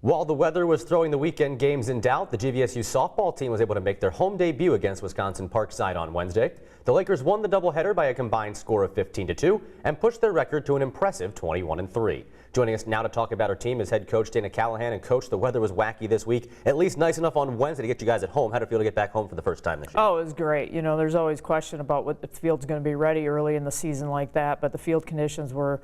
While the weather was throwing the weekend games in doubt, the GVSU softball team was able to make their home debut against Wisconsin Parkside on Wednesday. The Lakers won the doubleheader by a combined score of 15-2 and pushed their record to an impressive 21-3. Joining us now to talk about our team is head coach Dana Callahan. And coach, the weather was wacky this week, at least nice enough on Wednesday to get you guys at home. How did it feel to get back home for the first time this year? Oh, it was great. You know, there's always question about what the field's going to be ready early in the season like that, but the field conditions were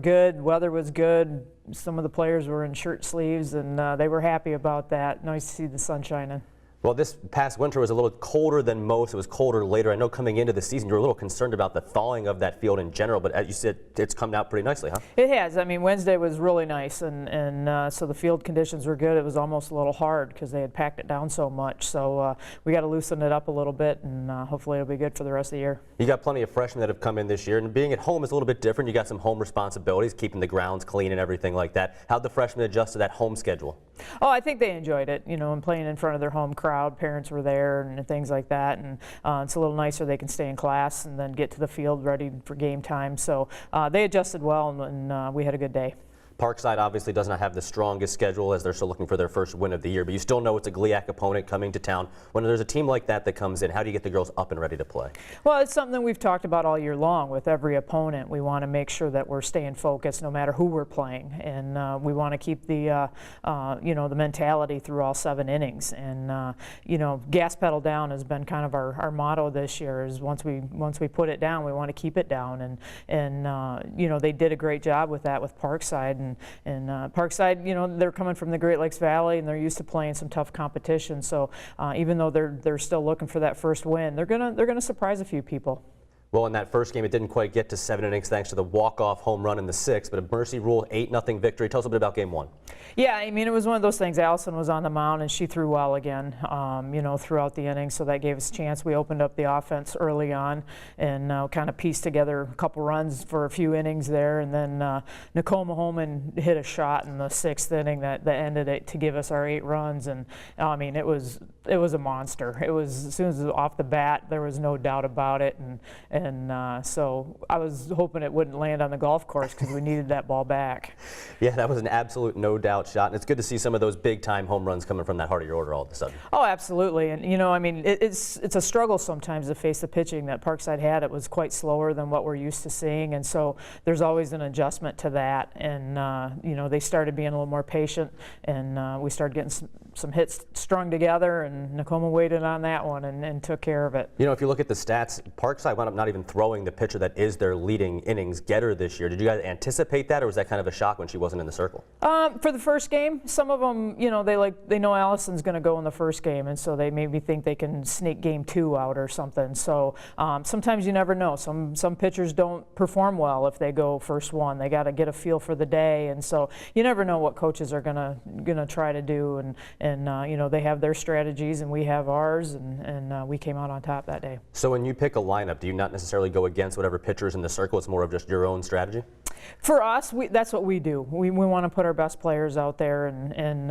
good. Weather was good. Some of the players were in shirt sleeves, and they were happy about that. Nice to see the sun shining. Well, this past winter was a little colder than most. It was colder later. I know coming into the season, you were a little concerned about the thawing of that field in general, but as you said, it's come out pretty nicely, huh? It has. I mean, Wednesday was really nice, and so the field conditions were good. It was almost a little hard because they had packed it down so much. So we got to loosen it up a little bit, and hopefully it'll be good for the rest of the year. You got plenty of freshmen that have come in this year, and being at home is a little bit different. You got some home responsibilities, keeping the grounds clean and everything like that. How'd the freshmen adjust to that home schedule? Oh, I think they enjoyed it, you know, and playing in front of their home crowd. Parents were there and things like that, and it's a little nicer. They can stay in class and then get to the field ready for game time. So they adjusted well, and we had a good day. Parkside obviously does not have the strongest schedule as they're still looking for their first win of the year, but you still know it's a GLIAC opponent coming to town. When there's a team like that comes in, how do you get the girls up and ready to play? Well, it's something we've talked about all year long with every opponent. We want to make sure that we're staying focused no matter who we're playing, and we want to keep the you know, the mentality through all 7 innings. And you know, gas pedal down has been kind of our motto this year. Is once we put it down, we want to keep it down. And you know, they did a great job with that with Parkside. And Parkside, you know, they're coming from the Great Lakes Valley, and they're used to playing some tough competition. So even though they're still looking for that first win, they're gonna surprise a few people. Well, in that first game, it didn't quite get to 7 innings thanks to the walk-off home run in the 6th, but a mercy rule 8-0 victory. Tell us a bit about game 1. Yeah, I mean, it was one of those things. Allison was on the mound, and she threw well again, you know, throughout the inning, so that gave us a chance. We opened up the offense early on and kind of pieced together a couple runs for a few innings there, and then Nicole Mahoman hit a shot in the 6th inning that ended it to give us our 8 runs, and I mean, it was a monster. It was, as soon as it was off the bat, there was no doubt about it, and so I was hoping it wouldn't land on the golf course because we needed that ball back. Yeah, that was an absolute no-doubt shot, and it's good to see some of those big-time home runs coming from that heart of your order all of a sudden. Oh, absolutely, and you know, I mean, it's a struggle sometimes to face the pitching that Parkside had. It was quite slower than what we're used to seeing, and so there's always an adjustment to that. And you know, they started being a little more patient, and we started getting some hits strung together, and Nakoma waited on that one and took care of it. You know, if you look at the stats, Parkside wound up not even throwing the pitcher that is their leading innings getter this year. Did you guys anticipate that, or was that kind of a shock when she wasn't in the circle? For the first game, some of them, you know, they know Allison's going to go in the first game, and so they maybe think they can sneak game 2 out or something. So sometimes you never know. Some pitchers don't perform well if they go first one. They got to get a feel for the day, and so you never know what coaches are gonna try to do. And you know, they have their strategies, and we have ours, and we came out on top that day. So when you pick a lineup, do you not necessarily go against whatever pitcher's in the circle? It's more of just your own strategy? For us, that's what we do. We want to put our best players out there, and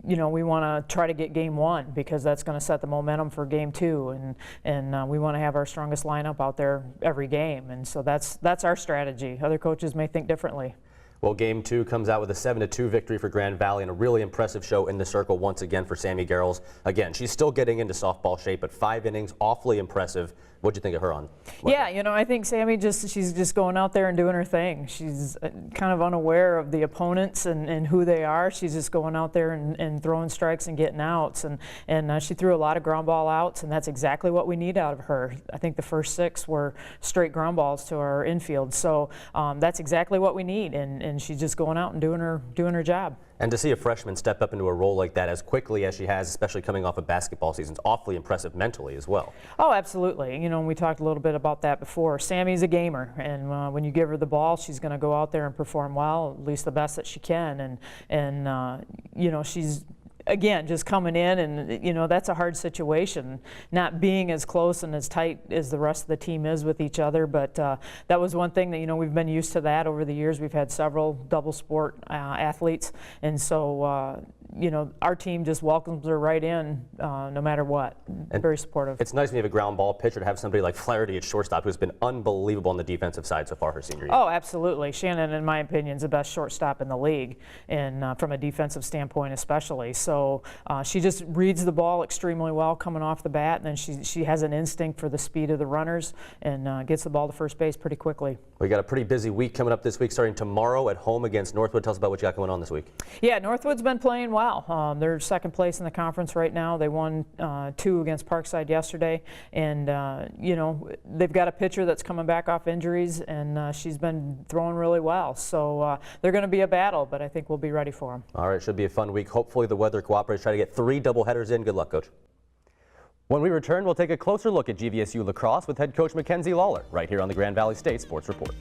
you know, we want to try to get game 1 because that's going to set the momentum for game 2, and we want to have our strongest lineup out there every game, and so that's our strategy. Other coaches may think differently. Well, game 2 comes out with a 7-2 victory for Grand Valley and a really impressive show in the circle once again for Sammy Garrels. Again, she's still getting into softball shape, but 5 innings, awfully impressive. What'd you think of her on Monday? Yeah, you know, I think Sammy she's just going out there and doing her thing. She's kind of unaware of the opponents and who they are. She's just going out there and throwing strikes and getting outs, and she threw a lot of ground ball outs, and that's exactly what we need out of her. I think the first 6 were straight ground balls to our infield, so that's exactly what we need, and she's just going out and doing her job. And to see a freshman step up into a role like that as quickly as she has, especially coming off a basketball season, is awfully impressive mentally as well. Oh, absolutely. You know, we talked a little bit about that before. Sammy's a gamer, and when you give her the ball, she's going to go out there and perform well, at least the best that she can. And you know, she's, again, just coming in, and you know, that's a hard situation, not being as close and as tight as the rest of the team is with each other. But that was one thing that, you know, we've been used to that over the years. We've had several double sport athletes, and so you know, our team just welcomes her right in no matter what. And very supportive. It's nice when you have a ground ball pitcher to have somebody like Flaherty at shortstop who's been unbelievable on the defensive side so far her senior year. Oh, absolutely. Shannon, in my opinion, is the best shortstop in the league, and from a defensive standpoint especially. So she just reads the ball extremely well coming off the bat, and then she has an instinct for the speed of the runners and gets the ball to first base pretty quickly. We got a pretty busy week coming up this week, starting tomorrow at home against Northwood. Tell us about what you got going on this week. Yeah, Northwood's been playing well. They're second place in the conference right now. They won 2 against Parkside yesterday, and you know, they've got a pitcher that's coming back off injuries, and she's been throwing really well. So they're going to be a battle, but I think we'll be ready for them. All right, should be a fun week. Hopefully the weather cooperates. Try to get 3 doubleheaders in. Good luck, Coach. When we return, we'll take a closer look at GVSU lacrosse with head coach Mackenzie Lawler right here on the Grand Valley State Sports Report.